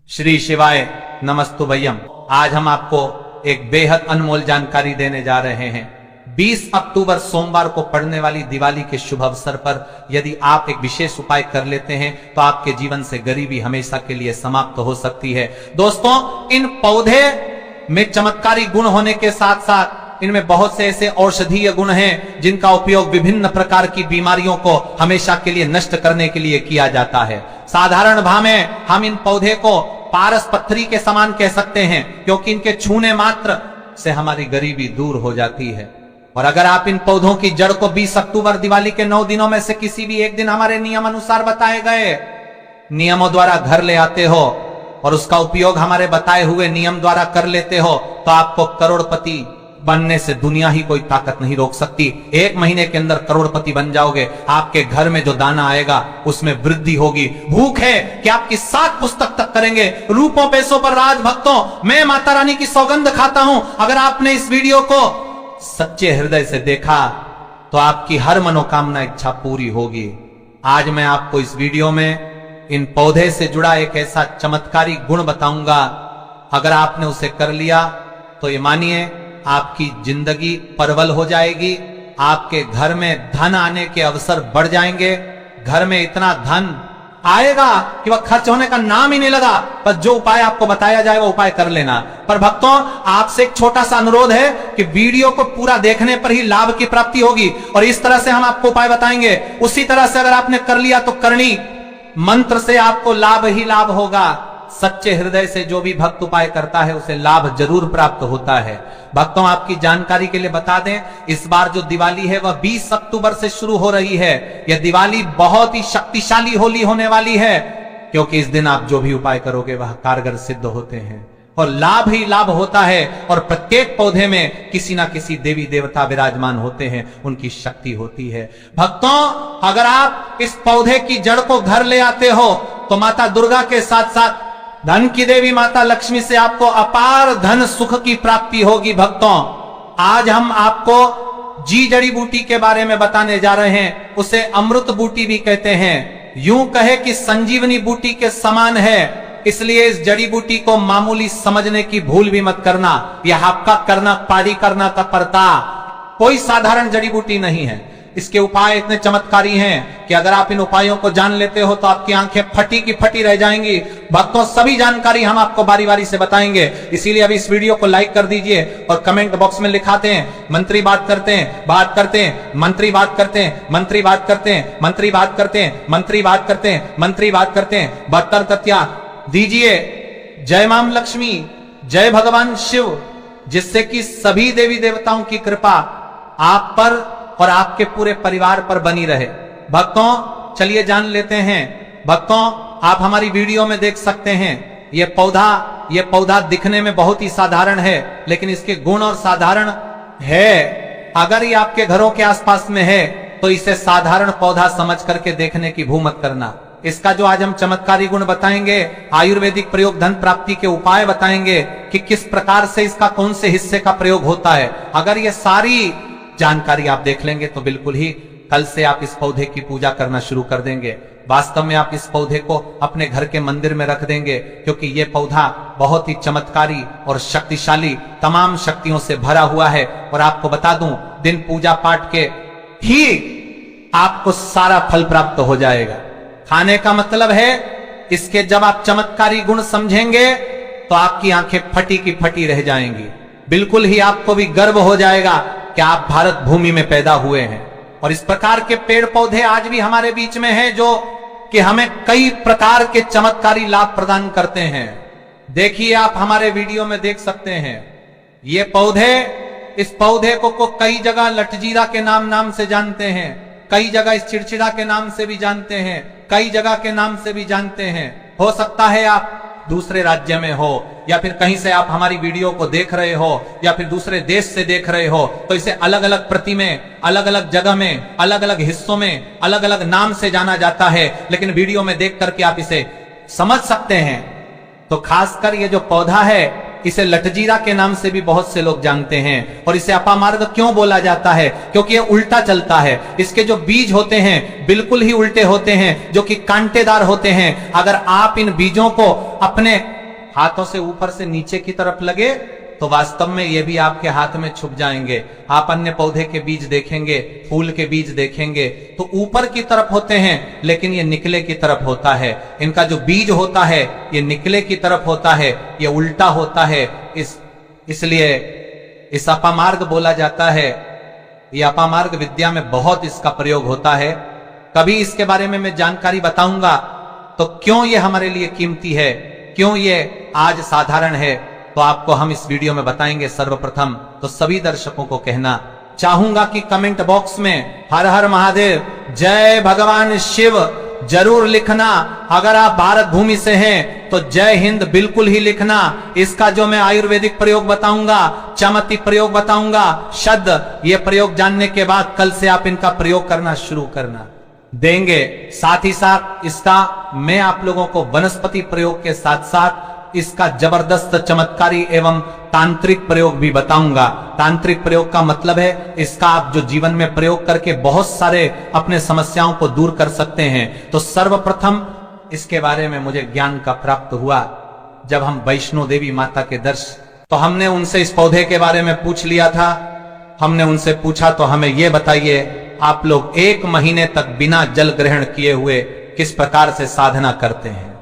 श्री शिवाय नमस्तु भैयम। आज हम आपको एक बेहद अनमोल जानकारी देने जा रहे हैं। 20 अक्टूबर सोमवार को पड़ने वाली दिवाली के शुभ अवसर पर यदि आप एक विशेष उपाय कर लेते हैं तो आपके जीवन से गरीबी हमेशा के लिए समाप्त हो सकती है। दोस्तों, इन पौधे में चमत्कारी गुण होने के साथ साथ इनमें बहुत से ऐसे औषधीय गुण हैं जिनका उपयोग विभिन्न प्रकार की बीमारियों को हमेशा के लिए नष्ट करने के लिए किया जाता है। साधारण भाव में हम इन पौधे को पारस पत्थरी के समान कह सकते हैं, क्योंकि इनके छूने मात्र से हमारी गरीबी दूर हो जाती है। और अगर आप इन पौधों की जड़ को 20 अक्टूबर दिवाली के 9 दिनों में से किसी भी एक दिन हमारे नियम अनुसार बताए गए नियमों द्वारा घर ले आते हो और उसका उपयोग हमारे बताए हुए नियम द्वारा कर लेते हो तो आपको करोड़पति बनने से दुनिया ही कोई ताकत नहीं रोक सकती। 1 महीने के अंदर करोड़पति बन जाओगे। आपके घर में जो दाना आएगा उसमें वृद्धि होगी। भूख है कि आपकी 7 पुस्तक तक करेंगे। रूपों पैसों पर राज भक्तों, मैं माता रानी की सौगंध खाता हूं, अगर आपने इस वीडियो को सच्चे हृदय से देखा तो आपकी हर मनोकामना इच्छा पूरी होगी। आज मैं आपको इस वीडियो में इन पौधे से जुड़ा एक ऐसा चमत्कारी गुण बताऊंगा, अगर आपने उसे कर लिया तो ये मानिए आपकी जिंदगी परवल हो जाएगी। आपके घर में धन आने के अवसर बढ़ जाएंगे। घर में इतना धन आएगा कि वह खर्च होने का नाम ही नहीं लगा। बस जो उपाय आपको बताया जाए वो उपाय कर लेना। पर भक्तों, आपसे एक छोटा सा अनुरोध है कि वीडियो को पूरा देखने पर ही लाभ की प्राप्ति होगी और इस तरह से हम आपको उपाय बताएंगे। उसी तरह से अगर आपने कर लिया तो करनी मंत्र से आपको लाभ ही लाभ होगा। सच्चे हृदय से जो भी भक्त उपाय करता है उसे लाभ जरूर प्राप्त होता है। भक्तों, आपकी जानकारी के लिए बता दें, इस बार जो दिवाली है वह 20 अक्टूबर से शुरू हो रही है। यह दिवाली बहुत ही शक्तिशाली होली होने वाली है, क्योंकि इस दिन आप जो भी उपाय करोगे वह कारगर सिद्ध होते हैं और लाभ ही लाभ होता है। और प्रत्येक पौधे में किसी ना किसी देवी देवता विराजमान होते हैं, उनकी शक्ति होती है। भक्तों, अगर आप इस पौधे की जड़ को घर ले आते हो तो माता दुर्गा के साथ साथ धन की देवी माता लक्ष्मी से आपको अपार धन सुख की प्राप्ति होगी। भक्तों, आज हम आपको जी जड़ी बूटी के बारे में बताने जा रहे हैं। उसे अमृत बूटी भी कहते हैं। यूं कहे कि संजीवनी बूटी के समान है, इसलिए इस जड़ी बूटी को मामूली समझने की भूल भी मत करना। यह आपका करना पारी करना का परता कोई साधारण जड़ी बूटी नहीं है। इसके उपाय इतने चमत्कारी हैं कि अगर आप इन उपायों को जान लेते हो तो आपकी आंखें फटी की फटी रह जाएंगी। भक्तों, सभी जानकारी हम आपको बारी बारी से बताएंगे, इसीलिए अभी इस वीडियो को लाइक कर दीजिए और कमेंट बॉक्स में लिखाते हैं मंत्री बात करते हैं, बात करते हैं, मंत्री बात करते हैं, मंत्री बात करते हैं, मंत्री बात करते हैं, मंत्री बात करते हैं, मंत्री बात करते हैं। 72 तत्या दीजिए। जय मां लक्ष्मी, जय भगवान शिव, जिससे कि सभी देवी देवताओं की कृपा आप पर और आपके पूरे परिवार पर बनी रहे। भक्तों, चलिए जान लेते हैं। भक्तों, आप हमारी वीडियो में देख सकते हैं ये पौधा दिखने में बहुत ही साधारण है, लेकिन इसके गुण और साधारण है। अगर ये आपके घरों के आसपास में है तो इसे साधारण पौधा समझ करके देखने की भूल मत करना। इसका जो आज हम चमत्कारी गुण बताएंगे, आयुर्वेदिक प्रयोग धन प्राप्ति के उपाय बताएंगे कि किस प्रकार से इसका कौन से हिस्से का प्रयोग होता है। अगर ये सारी जानकारी आप देख लेंगे तो बिल्कुल ही कल से आप इस पौधे की पूजा करना शुरू कर देंगे। वास्तव में आप इस पौधे को अपने घर के मंदिर में रख देंगे, क्योंकि यह पौधा बहुत ही चमत्कारी और शक्तिशाली तमाम शक्तियों से भरा हुआ है। और आपको बता दूं, दिन पूजा पाठ के ही आपको सारा फल प्राप्त हो जाएगा। खाने का मतलब है इसके जब आप चमत्कारी गुण समझेंगे तो आपकी आंखें फटी की फटी रह जाएंगी। बिल्कुल ही आपको भी गर्व हो जाएगा कि आप भारत भूमि में पैदा हुए हैं। और इस प्रकार के पेड़ पौधे आज भी हमारे बीच में हैं जो कि हमें कई प्रकार के चमत्कारी लाभ प्रदान करते हैं। देखिए, आप हमारे वीडियो में देख सकते हैं ये पौधे, इस पौधे को कई जगह लटजीरा के नाम से जानते हैं, कई जगह इस चिड़चिड़ा के नाम से भी जानते हैं, कई जगह के नाम से भी जानते हैं। हो सकता है आप दूसरे राज्य में हो या फिर कहीं से आप हमारी वीडियो को देख रहे हो या फिर दूसरे देश से देख रहे हो, तो इसे अलग अलग प्रति में, अलग अलग जगह में, अलग अलग हिस्सों में अलग अलग नाम से जाना जाता है, लेकिन वीडियो में देख करके आप इसे समझ सकते हैं। तो खासकर ये जो पौधा है इसे लठजीरा के नाम से भी बहुत से लोग जानते हैं। और इसे अपामार्ग क्यों बोला जाता है? क्योंकि ये उल्टा चलता है। इसके जो बीज होते हैं बिल्कुल ही उल्टे होते हैं, जो कि कांटेदार होते हैं। अगर आप इन बीजों को अपने हाथों से ऊपर से नीचे की तरफ लगे तो वास्तव में ये भी आपके हाथ में छुप जाएंगे। आप अन्य पौधे के बीज देखेंगे, फूल के बीज देखेंगे तो ऊपर की तरफ होते हैं, लेकिन ये निकले की तरफ होता है। इनका जो बीज होता है ये निकले की तरफ होता है, ये उल्टा होता है। इसलिए इस अपामार्ग बोला जाता है। ये अपामार्ग विद्या में बहुत इसका प्रयोग होता है। कभी इसके बारे में मैं जानकारी बताऊंगा तो क्यों ये हमारे लिए कीमती है, क्यों ये आज साधारण है, तो आपको हम इस वीडियो में बताएंगे। सर्वप्रथम तो सभी दर्शकों को कहना चाहूंगा कि कमेंट बॉक्स में हर हर महादेव, जय भगवान शिव जरूर लिखना। अगर आप भारत भूमि से हैं तो जय हिंद बिल्कुल ही लिखना। इसका जो मैं आयुर्वेदिक प्रयोग बताऊंगा, चमत्ती प्रयोग बताऊंगा, शब्द, ये प्रयोग जानने के बाद कल से आप इनका प्रयोग करना शुरू करना देंगे। साथ ही साथ इसका मैं आप लोगों को वनस्पति प्रयोग के साथ साथ इसका जबरदस्त चमत्कारी एवं तांत्रिक प्रयोग भी बताऊंगा। तांत्रिक प्रयोग का मतलब है इसका आप जो जीवन में प्रयोग करके बहुत सारे अपने समस्याओं को दूर कर सकते हैं। तो सर्वप्रथम इसके बारे में मुझे ज्ञान का प्राप्त हुआ जब हम वैष्णो देवी माता के तो हमने उनसे इस पौधे के बारे में पूछ लिया था। हमने उनसे पूछा तो हमें यह बताइए आप लोग 1 महीने तक बिना जल ग्रहण किए हुए किस प्रकार से साधना करते हैं।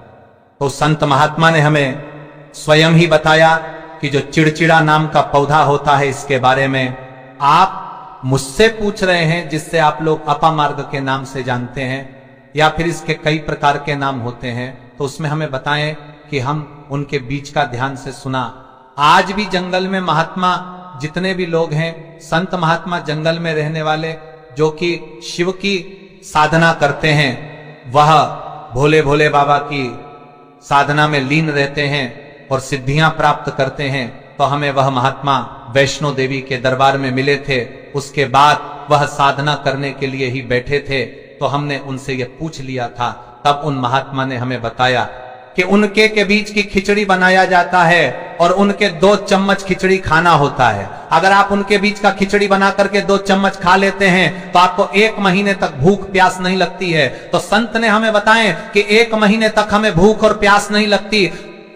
तो संत महात्मा ने हमें स्वयं ही बताया कि जो चिड़चिड़ा नाम का पौधा होता है इसके बारे में आप मुझसे पूछ रहे हैं, जिससे आप लोग अपामार्ग के नाम से जानते हैं या फिर इसके कई प्रकार के नाम होते हैं। तो उसमें हमें बताएं कि हम उनके बीच का ध्यान से सुना। आज भी जंगल में महात्मा जितने भी लोग हैं, संत महात्मा जंगल में रहने वाले जो कि शिव की साधना करते हैं, वह भोले भोले बाबा की साधना में लीन रहते हैं और सिद्धियां प्राप्त करते हैं। तो हमें वह महात्मा वैष्णो देवी के दरबार में मिले थे। उसके बाद वह साधना करने के लिए ही बैठे थे। तो हमने उनसे यह पूछ लिया था। तब उन महात्मा ने हमें बताया कि उनके के बीच की खिचड़ी बनाया जाता है और उनके 2 चम्मच खिचड़ी खाना होता है। अगर आप उनके बीच का खिचड़ी बना करके 2 चम्मच खा लेते हैं तो आपको 1 महीने तक भूख प्यास नहीं लगती है। तो संत ने हमें बताएं कि 1 महीने तक हमें भूख और प्यास नहीं लगती।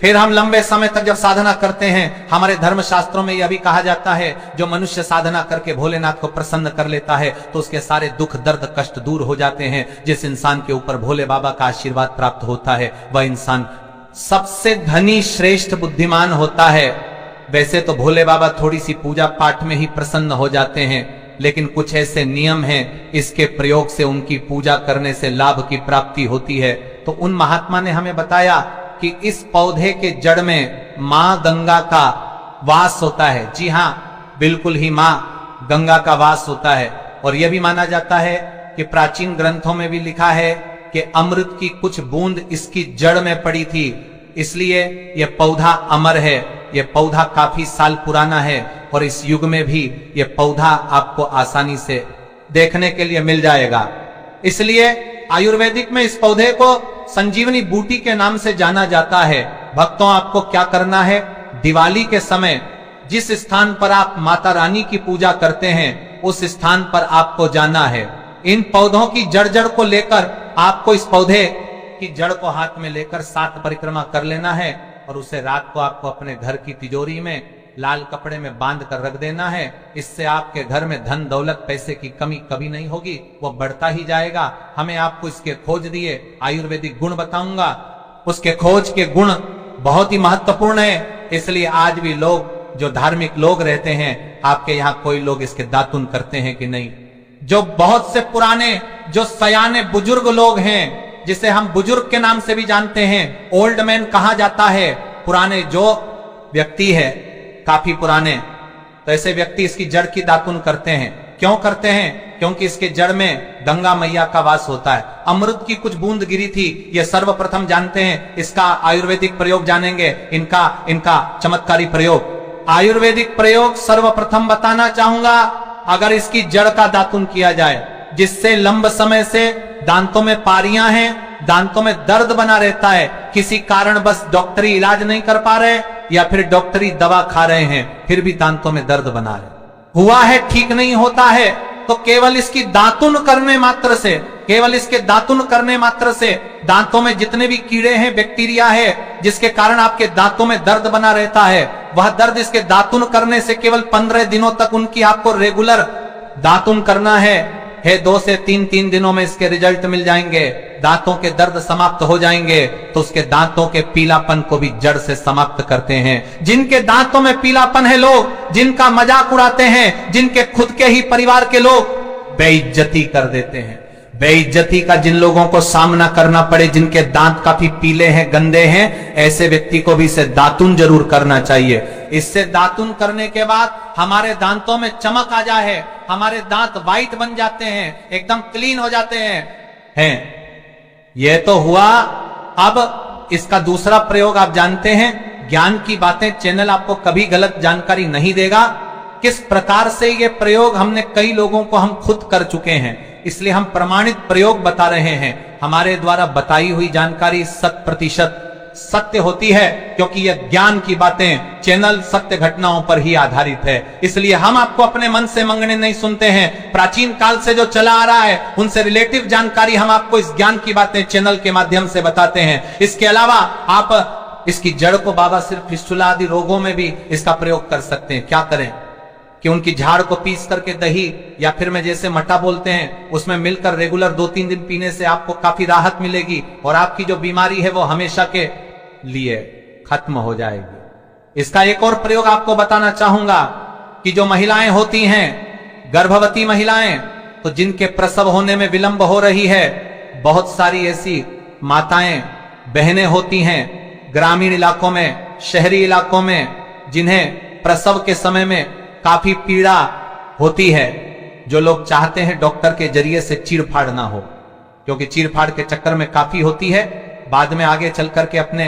फिर हम लंबे समय तक जब साधना करते हैं, हमारे धर्म शास्त्रों में यह भी कहा जाता है जो मनुष्य साधना करके भोलेनाथ को प्रसन्न कर लेता है तो उसके सारे दुख दर्द कष्ट दूर हो जाते हैं। जिस इंसान के ऊपर भोले बाबा का आशीर्वाद प्राप्त होता है वह इंसान सबसे धनी श्रेष्ठ बुद्धिमान होता है। वैसे तो भोले बाबा थोड़ी सी पूजा पाठ में ही प्रसन्न हो जाते हैं, लेकिन कुछ ऐसे नियम हैं इसके प्रयोग से उनकी पूजा करने से लाभ की प्राप्ति होती है। तो उन महात्मा ने हमें बताया कि इस पौधे के जड़ में मां गंगा का वास होता है। जी हां, बिल्कुल ही मां गंगा का वास होता है। और यह भी माना जाता है कि प्राचीन ग्रंथों में भी लिखा है कि अमृत की कुछ बूंद इसकी जड़ में पड़ी थी, इसलिए यह पौधा अमर है। यह पौधा काफी साल पुराना है और इस युग में भी यह पौधा आपको आसानी से देखने के लिए मिल जाएगा। इसलिए आयुर्वेदिक में इस पौधे को संजीवनी बूटी के नाम से जाना जाता है। भक्तों, आपको क्या करना है, दिवाली के समय जिस स्थान पर आप माता रानी की पूजा करते हैं उस स्थान पर आपको जाना है। इन पौधों की जड़ को लेकर आपको इस पौधे की जड़ को हाथ में लेकर 7 परिक्रमा कर लेना है और उसे रात को आपको अपने घर की तिजोरी में लाल कपड़े में बांध कर रख देना है। इससे आपके घर में धन दौलत पैसे की कमी कभी नहीं होगी, वो बढ़ता ही जाएगा। हमें आपको इसके खोज दिए आयुर्वेदिक गुण बताऊंगा। उसके खोज के गुण बहुत ही महत्वपूर्ण है। इसलिए आज भी लोग जो धार्मिक लोग रहते हैं, आपके यहाँ कोई लोग इसके दातुन करते हैं कि नहीं? जो बहुत से पुराने जो सयाने बुजुर्ग लोग हैं, जिसे हम बुजुर्ग के नाम से भी जानते हैं, ओल्ड मैन कहा जाता है, पुराने जो व्यक्ति है काफी पुराने, तो ऐसे व्यक्ति इसकी जड़ की दातुन करते हैं। क्यों करते हैं? क्योंकि इसके जड़ में गंगा मैया का वास होता है। अमृत की कुछ बूंद गिरी थी, यह सर्वप्रथम जानते हैं। इसका आयुर्वेदिक प्रयोग जानेंगे, इनका चमत्कारी प्रयोग। आयुर्वेदिक प्रयोग सर्वप्रथम बताना चाहूंगा। अगर इसकी जड़ का दातुन किया जाए, जिससे लंबे समय से दांतों में पारियां हैं, दांतों में दर्द बना रहता है, किसी कारण बस डॉक्टरी इलाज नहीं कर पा रहे, या फिर डॉक्टरी दवा खा रहे हैं, फिर भी दांतों में दर्द बना रहे। हुआ है, ठीक नहीं होता है, तो केवल इसकी दातुन करने मात्र से, केवल इसके दातुन करने मात्र से दांतों में जितने भी कीड़े हैं, बैक्टीरिया है, जिसके कारण आपके दांतों में दर्द बना रहता है, वह दर्द इसके दातुन करने से केवल 15 दिनों तक उनकी आपको रेगुलर दातुन करना है 2 से 3 दिनों में इसके रिजल्ट मिल जाएंगे, दांतों के दर्द समाप्त हो जाएंगे। तो उसके दांतों के पीलापन को भी जड़ से समाप्त करते हैं। जिनके दांतों में पीलापन है, लोग जिनका मजाक उड़ाते हैं, जिनके खुद के ही परिवार के लोग बेइज्जती कर देते हैं, बेइज्जती का जिन लोगों को सामना करना पड़े, जिनके दांत काफी पीले हैं, गंदे हैं, ऐसे व्यक्ति को भी इसे दातुन जरूर करना चाहिए। इससे दातुन करने के बाद हमारे दांतों में चमक आ जाए, हमारे दांत वाइट बन जाते हैं, एकदम क्लीन हो जाते हैं। यह तो हुआ। अब इसका दूसरा प्रयोग आप जानते हैं, ज्ञान की बातें चैनल आपको कभी गलत जानकारी नहीं देगा। किस प्रकार से ये प्रयोग हमने कई लोगों को हम खुद कर चुके हैं, इसलिए हम प्रमाणित प्रयोग बता रहे हैं। हमारे द्वारा बताई हुई जानकारी 100% सत्य होती है, क्योंकि यह ज्ञान की बातें चैनल सत्य घटनाओं पर ही आधारित है। इसलिए हम आपको अपने मन से मंगने नहीं सुनते हैं। प्राचीन काल से जो चला आ रहा है, उनसे रिलेटिव जानकारी हम आपको इस ज्ञान की बातें चैनल के माध्यम से बताते हैं। इसके अलावा आप इसकी जड़ को बाबा सिर्फ फिस्टुला आदि रोगों में भी इसका प्रयोग कर सकते हैं। क्या करें कि उनकी झाड़ को पीस करके दही या फिर में जैसे मट्टा बोलते हैं, उसमें मिलकर रेगुलर 2-3 दिन पीने से आपको काफी राहत मिलेगी और आपकी जो बीमारी है वो हमेशा के लिए खत्म हो जाएगी। इसका एक और प्रयोग आपको बताना चाहूंगा कि जो महिलाएं होती हैं, गर्भवती महिलाएं, तो जिनके प्रसव होने में विलंब हो रही है, बहुत सारी ऐसी माताएं बहनें होती हैं ग्रामीण इलाकों में, शहरी इलाकों में, जिन्हें प्रसव के समय में काफी पीड़ा होती है। जो लोग चाहते हैं डॉक्टर के जरिए से चीरफाड़ ना हो, क्योंकि चीरफाड़ के चक्कर में काफी होती है, बाद में आगे चल करके अपने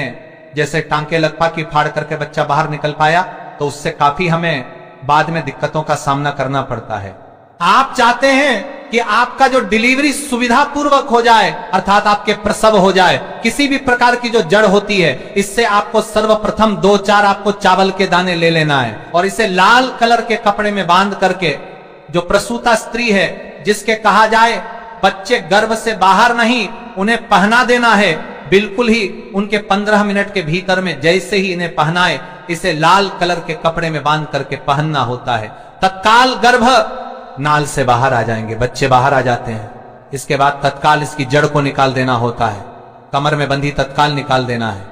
जैसे टांके लगपा की फाड़ करके बच्चा बाहर निकल पाया, तो उससे काफी हमें बाद में दिक्कतों का सामना करना पड़ता है। आप चाहते हैं कि आपका जो डिलीवरी सुविधा पूर्वक हो जाए, अर्थात आपके प्रसव हो जाए, किसी भी प्रकार की जो जड़ होती है, इससे आपको सर्वप्रथम 2-4 आपको चावल के दाने ले लेना है और इसे लाल कलर के कपड़े में बांध करके, जो प्रसूता स्त्री है, जिसके कहा जाए बच्चे गर्भ से बाहर नहीं, उन्हें पहना देना है। बिल्कुल ही उनके 15 मिनट के भीतर में जैसे ही इन्हें पहनाए, इसे लाल कलर के कपड़े में बांध करके पहनना होता है। तत्काल गर्भ नाल से बाहर आ जाएंगे, बच्चे बाहर आ जाते हैं। इसके बाद तत्काल इसकी जड़ को निकाल देना होता है, कमर में बंधी तत्काल निकाल देना है।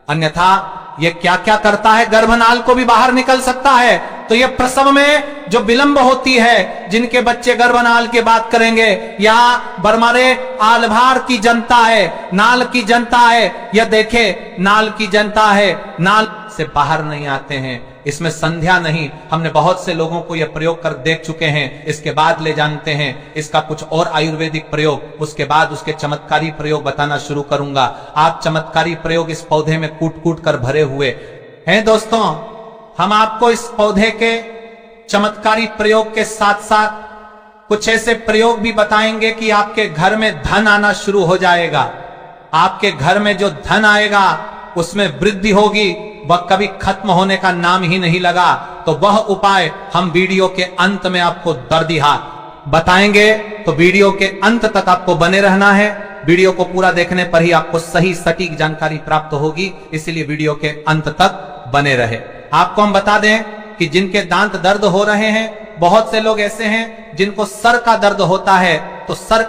अन्यथा ये क्या क्या करता है, गर्भनाल को भी बाहर निकल सकता है। तो ये प्रसव में जो विलंब होती है, जिनके बच्चे गर्भनाल की बात करेंगे, यहाँ बरमारे आलभार की जनता है, नाल की जनता है, यह देखे नाल की जनता है, नाल से बाहर नहीं आते हैं, इसमें संध्या नहीं। हमने बहुत से लोगों को यह प्रयोग कर देख चुके हैं। इसके बाद ले जानते हैं इसका कुछ और आयुर्वेदिक प्रयोग, उसके बाद उसके चमत्कारी प्रयोग बताना शुरू करूंगा। आप चमत्कारी प्रयोग इस पौधे में कूट कूट कर भरे हुए हैं। दोस्तों, हम आपको इस पौधे के चमत्कारी प्रयोग के साथ साथ कुछ ऐसे प्रयोग भी बताएंगे कि आपके घर में धन आना शुरू हो जाएगा। आपके घर में जो धन आएगा उसमें वृद्धि होगी, वह कभी खत्म होने का नाम ही नहीं लगा। तो वह उपाय हम वीडियो के अंत में आपको दर्दिहा बताएंगे, तो वीडियो के अंत तक आपको बने रहना है। वीडियो को पूरा देखने पर ही आपको सही सटीक जानकारी प्राप्त होगी, इसलिए वीडियो के अंत तक बने रहे। आपको हम बता दें कि जिनके दांत दर्द हो रहे हैं, बहुत से लोग ऐसे हैं जिनको सर का दर्द होता है, तो सर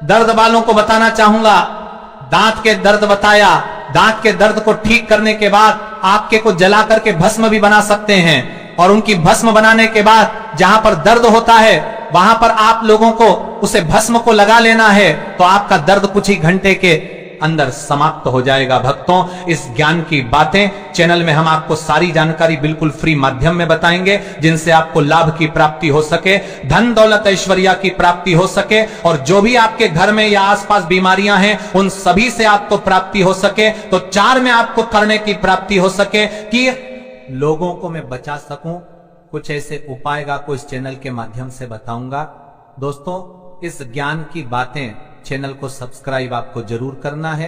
दर्द वालों को बताना चाहूंगा, दांत के दर्द बताया, दांत के दर्द को ठीक करने के बाद आपके को जला करके भस्म भी बना सकते हैं, और उनकी भस्म बनाने के बाद जहां पर दर्द होता है वहां पर आप लोगों को उसे भस्म को लगा लेना है, तो आपका दर्द कुछ ही घंटे के अंदर समाप्त हो जाएगा। भक्तों, इस ज्ञान की बातें चैनल में हम आपको सारी जानकारी बिल्कुल फ्री माध्यम में बताएंगे, जिनसे आपको लाभ की प्राप्ति हो सके, धन दौलत ऐश्वर्या की प्राप्ति हो सके, और जो भी आपके घर में या आसपास बीमारियां हैं उन सभी से आपको प्राप्ति हो सके। तो 4 में आपको करने की प्राप्ति हो सके कि लोगों को मैं बचा सकूं। कुछ ऐसे उपाय आपको इस चैनल के माध्यम से बताऊंगा। दोस्तों, इस ज्ञान की बातें चैनल को सब्सक्राइब आपको जरूर करना है।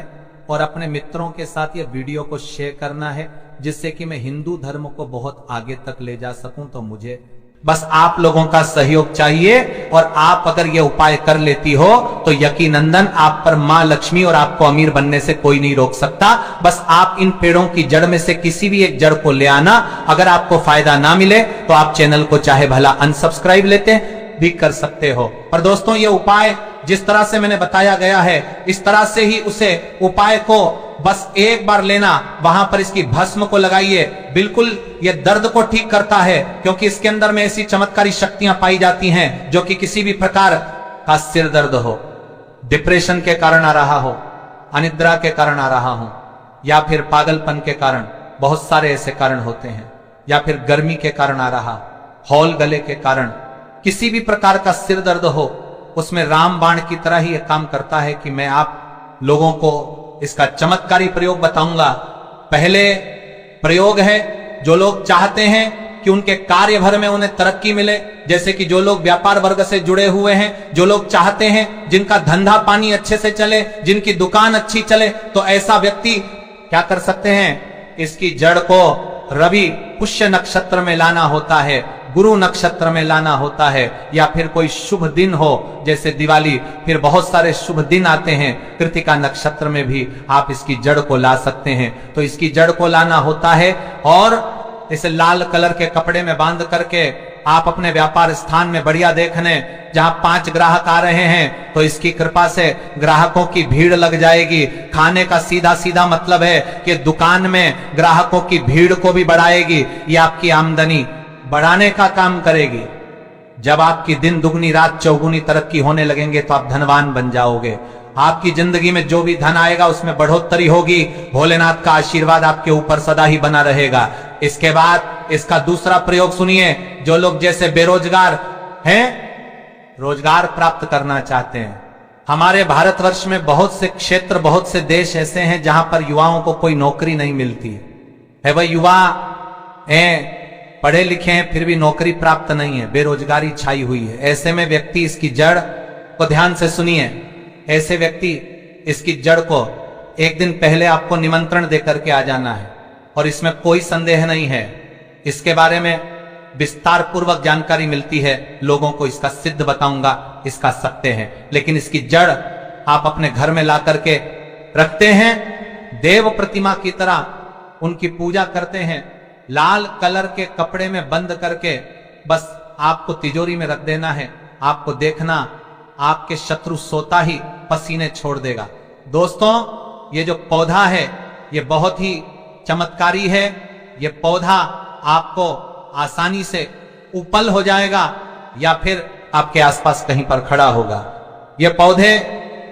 और अपने मित्रों के साथ ये वीडियो को शेयर करना है, जिससे कि मैं हिंदू धर्म को बहुत आगे तक ले जा सकूं। तो मुझे बस आप लोगों का सहयोग चाहिए, और आप अगर ये उपाय कर लेती हो तो यकीनंदन आप पर मां लक्ष्मी और आपको अमीर बनने से कोई नहीं रोक सकता। बस आप इन पेड़ों की जड़ में से किसी भी एक जड़ को ले आना। अगर आपको फायदा ना मिले तो आप चैनल को चाहे भला अनसब्सक्राइब लेते भी कर सकते हो। और दोस्तों, ये उपाय जिस तरह से मैंने बताया गया है, इस तरह से ही उसे उपाय को बस एक बार लेना, वहां पर इसकी भस्म को लगाइए। बिल्कुल ये दर्द को ठीक करता है, क्योंकि इसके अंदर में ऐसी चमत्कारी शक्तियां पाई जाती हैं जो कि किसी भी प्रकार का सिर दर्द हो, डिप्रेशन के कारण आ रहा हो, अनिद्रा के कारण आ रहा हो, या फिर पागलपन के कारण, बहुत सारे ऐसे कारण होते हैं, या फिर गर्मी के कारण आ रहा, हॉल गले के कारण, किसी भी प्रकार का सिर दर्द हो, उसमें राम बाण की तरह ही यह काम करता है कि मैं आप लोगों को इसका चमत्कारी प्रयोग बताऊंगा। पहले प्रयोग है, जो लोग चाहते हैं कि उनके कार्य भर में उन्हें तरक्की मिले, जैसे कि जो लोग व्यापार वर्ग से जुड़े हुए हैं, जो लोग चाहते हैं जिनका धंधा पानी अच्छे से चले, जिनकी दुकान अच्छी चले, तो ऐसा व्यक्ति क्या कर सकते हैं, इसकी जड़ को रवि पुष्य नक्षत्र में लाना होता है, गुरु नक्षत्र में लाना होता है, या फिर कोई शुभ दिन हो जैसे दिवाली, फिर बहुत सारे शुभ दिन आते हैं, कृतिका नक्षत्र में भी आप इसकी जड़ को ला सकते हैं। तो इसकी जड़ को लाना होता है, और इसे लाल कलर के कपड़े में बांध करके आप अपने व्यापार स्थान में बढ़िया देखने, जहां 5 ग्राहक आ रहे हैं तो इसकी कृपा से ग्राहकों की भीड़ लग जाएगी। खाने का सीधा सीधा मतलब है कि दुकान में ग्राहकों की भीड़ को भी बढ़ाएगी, ये आपकी आमदनी बढ़ाने का काम करेगी। जब आपकी दिन दुगनी रात चौगुनी तरक्की होने लगेंगे तो आप धनवान बन जाओगे। आपकी जिंदगी में जो भी धन आएगा उसमें बढ़ोतरी होगी। भोलेनाथ का आशीर्वाद आपके ऊपर सदा ही बना रहेगा। इसके बाद इसका दूसरा प्रयोग सुनिए। जो लोग जैसे बेरोजगार हैं, रोजगार प्राप्त करना चाहते हैं, हमारे भारतवर्ष में बहुत से क्षेत्र, बहुत से देश ऐसे हैं जहां पर युवाओं को कोई नौकरी नहीं मिलती है। वह युवा हैं, पढ़े लिखे हैं, फिर भी नौकरी प्राप्त नहीं है, बेरोजगारी छाई हुई है। ऐसे में व्यक्ति इसकी जड़ को ध्यान से सुनिए। ऐसे व्यक्ति इसकी जड़ को एक दिन पहले आपको निमंत्रण देकर के आ जाना है, और इसमें कोई संदेह नहीं है। इसके बारे में विस्तार पूर्वक जानकारी मिलती है, लोगों को इसका सिद्ध बताऊंगा, इसका सत्य है। लेकिन इसकी जड़ आप अपने घर में ला करके रखते हैं, देव प्रतिमा की तरह उनकी पूजा करते हैं, लाल कलर के कपड़े में बंद करके बस आपको तिजोरी में रख देना है। आपको देखना, आपके शत्रु सोता ही पसीने छोड़ देगा। दोस्तों, ये जो पौधा है ये बहुत ही चमत्कारी है। ये पौधा आपको आसानी से उपल हो जाएगा, या फिर आपके आसपास कहीं पर खड़ा होगा। ये पौधे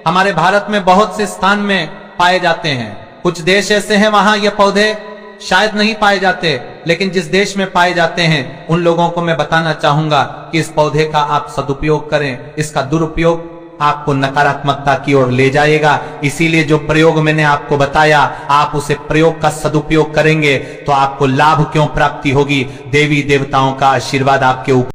हमारे भारत में बहुत से स्थान में पाए जाते हैं। कुछ देश ऐसे हैं वहां ये पौधे शायद नहीं पाए जाते, लेकिन जिस देश में पाए जाते हैं उन लोगों को मैं बताना चाहूंगा कि इस पौधे का आप सदुपयोग करें। इसका दुरुपयोग आपको नकारात्मकता की ओर ले जाएगा। इसीलिए जो प्रयोग मैंने आपको बताया, आप उसे प्रयोग का सदुपयोग करेंगे तो आपको लाभ क्यों प्राप्ति होगी। देवी देवताओं का आशीर्वाद आपके ऊपर